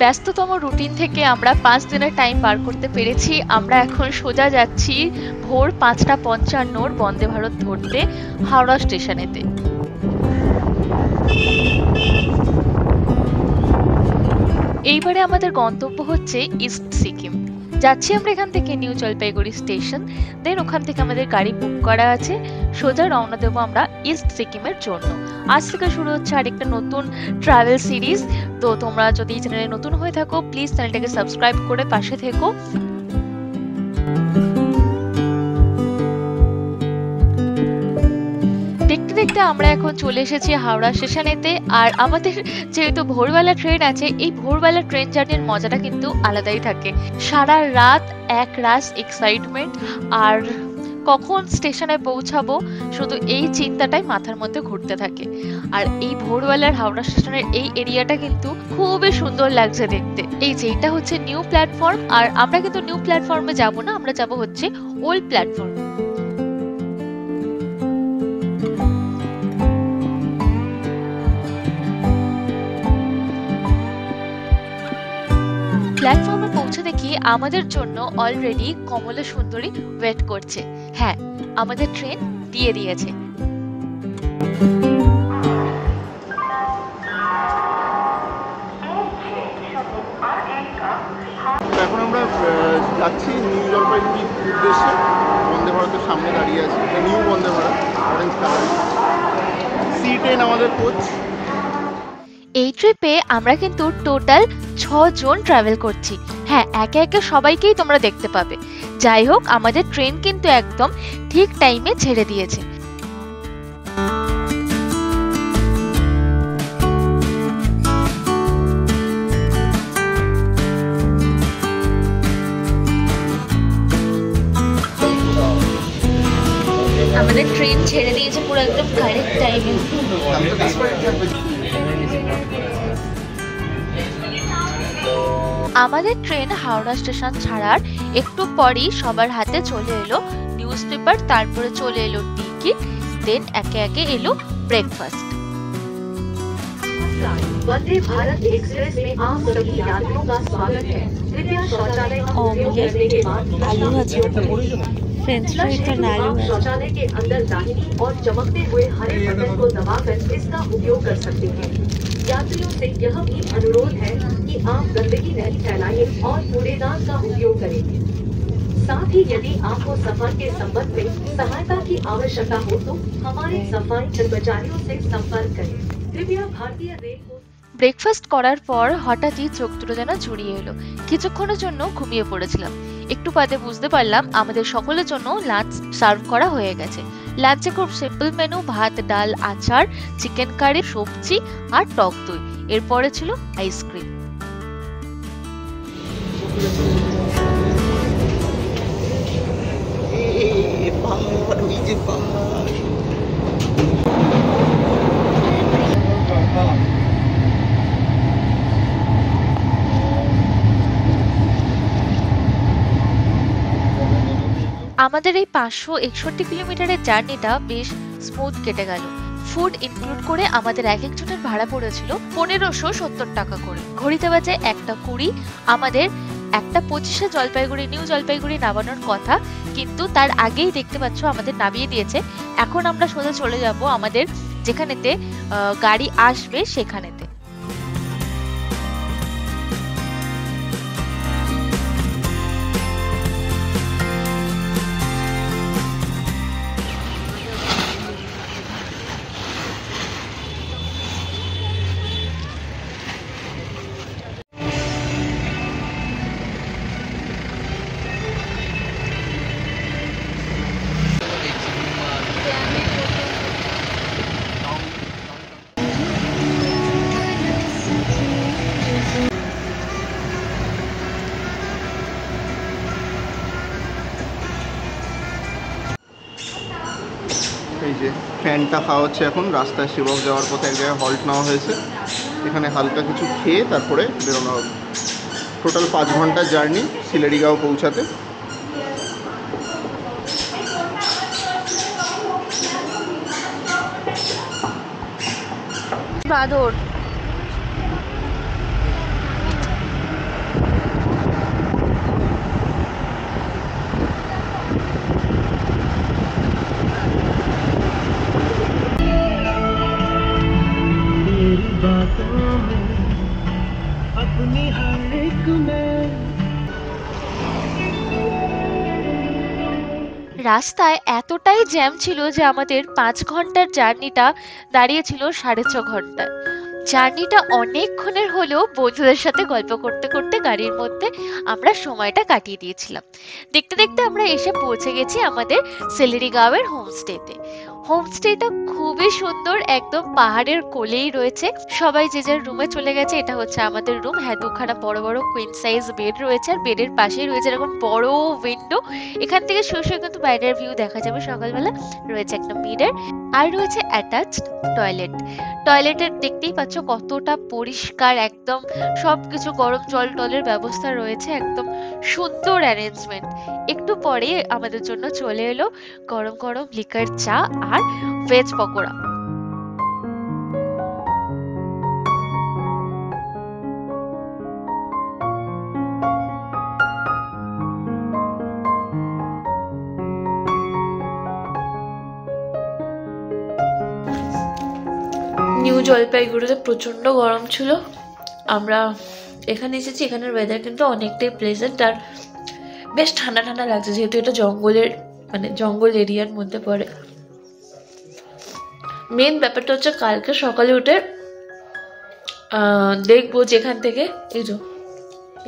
ব্যস্ততম রুটিন থেকে আমরা 5 দিনের টাইম পার করতে পেরেছি। আমরা এখন সোজা যাচ্ছি ভোর 5:55 বন্দে ভারত ধরতে হাওড়া স্টেশনেতে। এইবারে আমাদের গন্তব্য হচ্ছে ইস্ট সিকিম। যাচ্ছি আমরা এখান থেকে নিউ জলপাইগুড়ি স্টেশন, দেন ওখান থেকে আমাদের গাড়ি বুক করা আছে, সোজা রওনা দেবো আমরা ইস্ট সিকিমের জন্য। আজ থেকে শুরু হচ্ছে আরেকটা নতুন ট্রাভেল সিরিজ। তো তোমরা যদি এই চ্যানেলে নতুন হয়ে থাকো প্লিজ চ্যানেলটাকে সাবস্ক্রাইব করে পাশে থেকো। দেখতে দেখতে আমরা এখন চলে এসেছি হাওড়া স্টেশনেতে। আর আমাদের যেহেতু ভোরবেলা ট্রেন আছে, এই ভোরবেলা ট্রেন জার্নির মজাটা কিন্তু আলাদাই থাকে। সারা রাত এক রাস এক্সাইটমেন্ট, আর কখন স্টেশনে পৌঁছাবো শুধু এই চিন্তাটাই মাথার মধ্যে ঘুরতে থাকে। আর এই ভোরবেলার হাওড়া স্টেশনের এই এরিয়াটা কিন্তু খুবই সুন্দর লাগছে দেখতে। এই যে এটা হচ্ছে নিউ প্ল্যাটফর্ম, আর আমরা কিন্তু নিউ প্ল্যাটফর্মে যাব না, আমরা যাব হচ্ছে ওল্ড প্ল্যাটফর্ম। প্ল্যাটফর্মে পৌঁছে দেখি আমাদের জন্য অলরেডি কমলা সুন্দরী ওয়েট করছে। হ্যাঁ, আমাদের ট্রেন দিয়ে দিয়েছে। এখন আমরা যাচ্ছি নিউ জলপাইগুড়ির উদ্দেশ্যে। বন্দে ভারতের সামনে দাঁড়িয়ে আছি, new Vande Bharat, orange colour C10 আমাদের কোচ। এই ট্রিপে আমরা কিন্তু টোটাল 6 জন ট্রাভেল করছি। হ্যাঁ, একে একে সবাইকেই তোমরা দেখতে পাবে। যাই হোক, আমাদের ট্রেন কিন্তু একদম ঠিক টাইমে ছেড়ে দিয়েছে। আমাদের ট্রেন ছেড়ে দিয়েছে পুরো একদম কারেক্ট টাইমে। আমাদের ট্রেন হাওড়া স্টেশন ছাড়ার একটু পরই সবার হাতে চলে এলো নিউজ পেপার, তারপরে চলে এলো টিকিট, দেন একে একে এলো ব্রেকফাস্ট। वंदे भारत एक्सप्रेस में आप सभी यात्रियों का स्वागत है। कृपया शौचालय का उपयोग करने के बाद शौचालय के अंदर दाहिनी और चमकते हुए हरे बटन को दबाकर इसका उपयोग कर सकते हैं। यात्रियों से यह भी अनुरोध है कि आप गंदगी नहीं फैलाएं और कूड़ेदान का उपयोग करें। साथ ही यदि आपको सफर के संबंध में सहायता की आवश्यकता हो तो हमारे सफाई कर्मचारियों से संपर्क करें। कृपया भारतीय रेल को। ব্রেকফাস্ট করার পর হঠাৎই চোখ দুটো যেন জুড়িয়ে এলো। কিছুক্ষণের জন্য ঘুমিয়ে পড়েছিলাম। একটু বাদে বুঝতে পারলাম আমাদের সকলের জন্য লাঞ্চ সার্ভ করা হয়ে গেছে। লাঞ্চে খুব সিম্পল মেনু, ভাত, ডাল, আচার, চিকেন কারি, সবজি আর টক দই। এরপরে ছিল আইসক্রিম। আমাদের এই 561 কিলোমিটারের জার্নিটা বেশ স্মুথ কেটে গেল। ফুড ইনক্লুড করে আমাদের এক একজনের ভাড়া পড়েছিল 1570 টাকা করে। ঘড়িতে বাজে 1:20। আমাদের 1:25-এ জলপাইগুড়ি নিউ জলপাইগুড়ি নামানোর কথা, কিন্তু তার আগেই দেখতে পাচ্ছ আমাদের নামিয়ে দিয়েছে। এখন আমরা সোজা চলে যাব আমাদের যেখানেতে গাড়ি আসবে সেখানেতে। এই যে ফ্যানটা খাওয়া হচ্ছে এখন। রাস্তায় শিবক যাওয়ার পথে এক জায়গায় হল্ট নেওয়া হয়েছে, এখানে হালকা কিছু খেয়ে তারপরে বেরোনো হবে। টোটাল 5 ঘন্টার জার্নি সিলেরিগাঁও পৌঁছাতে। বাদর রাস্তায় এতটাই জ্যাম ছিল যে আমাদের 5 ঘন্টার জার্নিটা দাঁড়িয়েছিল 6.5 ঘন্টায়। জার্নিটা অনেকক্ষণের হলেও বন্ধুদের সাথে গল্প করতে করতে গাড়ির মধ্যে আমরা সময়টা কাটিয়ে দিয়েছিলাম। দেখতে দেখতে আমরা এসে পৌঁছে গেছি আমাদের সিলেরিগাঁওয়ের হোমস্টেতে। হোমস্টেটা খুবই সুন্দর, একদম পাহাড়ের কোলেই রয়েছে। সবাই যে যার রুমে চলে গেছে। এটা হচ্ছে আমাদের রুম। হ্যাঁ, দুখানা বড় বড় কুইন সাইজ বেড রয়েছে, আর বেডের পাশেই রয়েছে এরকম বড় উইন্ডো। এখান থেকে শুয়ে শুয়ে কিন্তু বাইরের ভিউ দেখা যাবে সকালবেলা। রয়েছে একটা মিরর, আর রয়েছে অ্যাটাচড টয়লেট। টয়লেটের দেখতেই পাচ্ছ কতটা পরিষ্কার, একদম সবকিছু গরম জল টলের ব্যবস্থা রয়েছে, একদম সুন্দর অ্যারেঞ্জমেন্ট। একটু পরে আমাদের জন্য চলে এলো গরম গরম লিকার চা আর ভেজ পকোড়া। নিউ জলপাইগুড়িতে প্রচন্ড গরম ছিল। আমরা এখানে এসেছি, এখানের ওয়েদার কিন্তু অনেকটাই প্লেজেন্ট আর বেশ ঠান্ডা ঠান্ডা লাগছে, যেহেতু এটা জঙ্গলের জঙ্গল এরিয়ার মধ্যে পড়ে। মেন ব্যাপারটা হচ্ছে কালকে সকালে উঠে দেখবো যেখান থেকে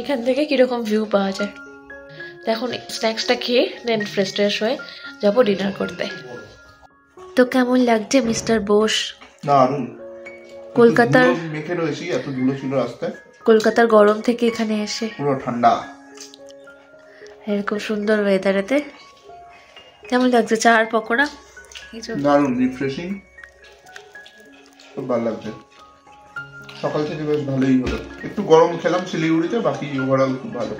এখান থেকে কিরকম ভিউ পাওয়া যায়। এখন স্ন্যাক্সটা খেয়ে দেন ফ্রেশ ট্রেশ হয়ে যাবো ডিনার করতে। তো কেমন লাগছে মিস্টার বোস? কলকাতার মেখে রয়েছি, এত ধুলো ছিল রাস্তায়। কলকাতার গরম থেকে এখানে এসে পুরো ঠান্ডা, এরকম সুন্দর ওয়েদারেতে কেমন লাগছে? চা আর পকোড়া দারুণ রিফ্রেশিং, খুব ভালো লাগছে। সকাল থেকে বেশ ভালোই হলো। একটু গরম খেলাম শিলিগুড়িতে, বাকি ওভারঅল খুব ভালো।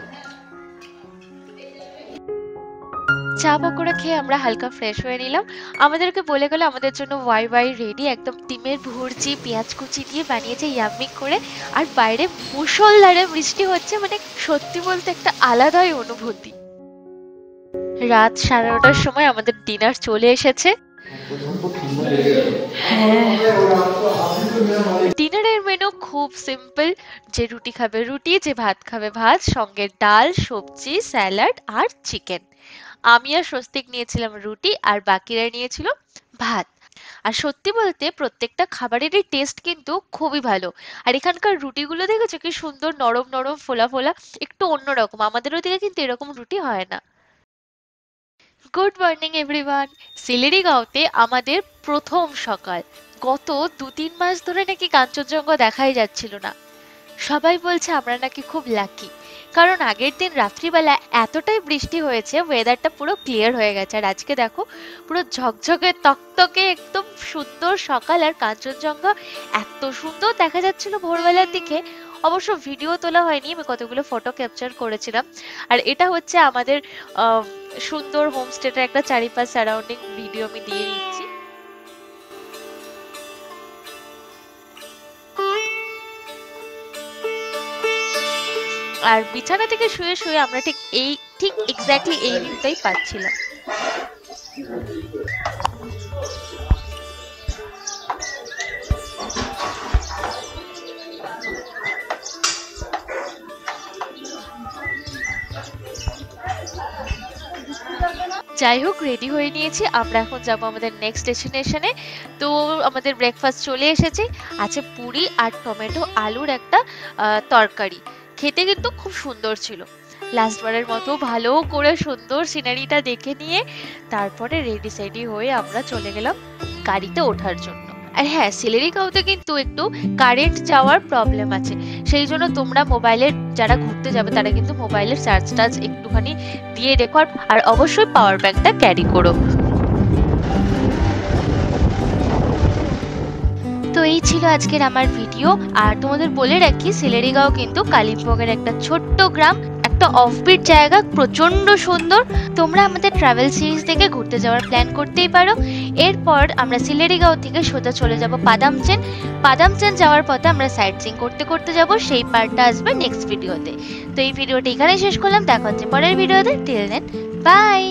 চা পকোড়া খেয়ে আমরা হালকা ফ্রেশ হয়ে নিলাম। আমাদেরকে বলে গেল আমাদের জন্য ওয়াই ওয়াই রেডি, একদম ডিমের ভুর্জি পেঁয়াজ কুচি দিয়ে বানিয়েছে ইয়াম্মি করে। আর বাইরে মুষলধারে বৃষ্টি হচ্ছে, মানে সত্যি বলতে একটা আলাদাই অনুভূতি। রাত 9:30টার সময় আমাদের ডিনার চলে এসেছে। ডিনারের মেনু খুব সিম্পল, যে রুটি খাবে রুটি, যে ভাত খাবে ভাত, সঙ্গে ডাল, সবজি, স্যালাড আর চিকেন। আমি আর স্বস্তিক নিয়েছিলাম রুটি, আর বাকিরা নিয়েছিল ভাত। আর সত্যি বলতে প্রত্যেকটা খাবারেরই টেস্ট কিন্তু খুবই ভালো। আর এখানকার রুটিগুলো দেখেছো কি সুন্দর, নরম নরম ফোলা ফোলা, একটু অন্যরকম। আমাদের ওদিকে কিন্তু এরকম রুটি হয় না। Good morning everyone. সিলেরিগাঁওতে আমাদের প্রথম সকাল। গত 2-3 মাস ধরে নাকি কাঞ্চনজঙ্ঘা দেখাই যাচ্ছিল না। সবাই বলছে আমরা নাকি খুব লাকি, কারণ আগের দিন রাত্রিবেলা এতটাই বৃষ্টি হয়েছে, ওয়েদারটা পুরো ক্লিয়ার হয়ে গেছে। আর আজকে দেখো পুরো ঝকঝকে তকতকে একদম সুন্দর সকাল, আর কাঞ্চনজঙ্ঘা এত সুন্দর দেখা যাচ্ছিল ভোরবেলার দিকে। অবশ্য ভিডিও তোলা হয়নি, আমি কতগুলো ফটো ক্যাপচার করেছিলাম। আর এটা হচ্ছে আমাদের সুন্দর হোমস্টেটার একটা চারিপাশ সারাউন্ডিং ভিডিও আমি দিয়ে দিচ্ছি। আর বিছানা থেকে শুয়ে শুয়ে আমরা ঠিক এক্স্যাক্টলি এই ভিউটাই পাচ্ছিলাম। যাই হোক, রেডি হয়ে নিয়েছি, আমরা এখন যাবো আমাদের নেক্সট ডেস্টিনেশনে। তো আমাদের ব্রেকফাস্ট চলে এসেছে, আছে পুরি আর টমেটো আলুর একটা তরকারি। খেতে কিন্তু খুব সুন্দর ছিল। লাস্টবারের মতো ভালো করে সুন্দর সিনারিটা দেখে নিয়ে তারপরে রেডি সেডি হয়ে আমরা চলে গেলাম গাড়িতে ওঠার জন্য। আর হ্যাঁ, সিলেরিগাঁওতে কিন্তু একটু কারেন্ট যাওয়ার প্রবলেম আছে, সেই জন্য তোমরা মোবাইলের যারা ঘুরতে যাবে তারা কিন্তু মোবাইলের চার্জটা একটুখানি দিয়ে রেখো, আর অবশ্যই পাওয়ার ব্যাংকটা ক্যারি করো। তো এই ছিল আজকের আমার ভিডিও। আর তোমাদের বলে রাখি, সিলেরিগাঁও কিন্তু কালিম্পংয়ের একটা ছোট্ট গ্রাম, একটা অফবিট জায়গা, প্রচন্ড সুন্দর। তোমরা আমাদের ট্রাভেল সিরিজ থেকে ঘুরতে যাওয়ার প্ল্যান করতেই পারো। এরপর আমরা সিলেরিগাঁও থেকে সোজা চলে যাব পাদামচেন। পাদামচেন যাওয়ার পথে আমরা সাইট সিইং করতে করতে যাব, সেই পার্টটা আসবে নেক্সট ভিডিওতে। তো এই ভিডিওটা এখানেই শেষ করলাম, দেখা হচ্ছে পরের ভিডিওতে। Till then, by.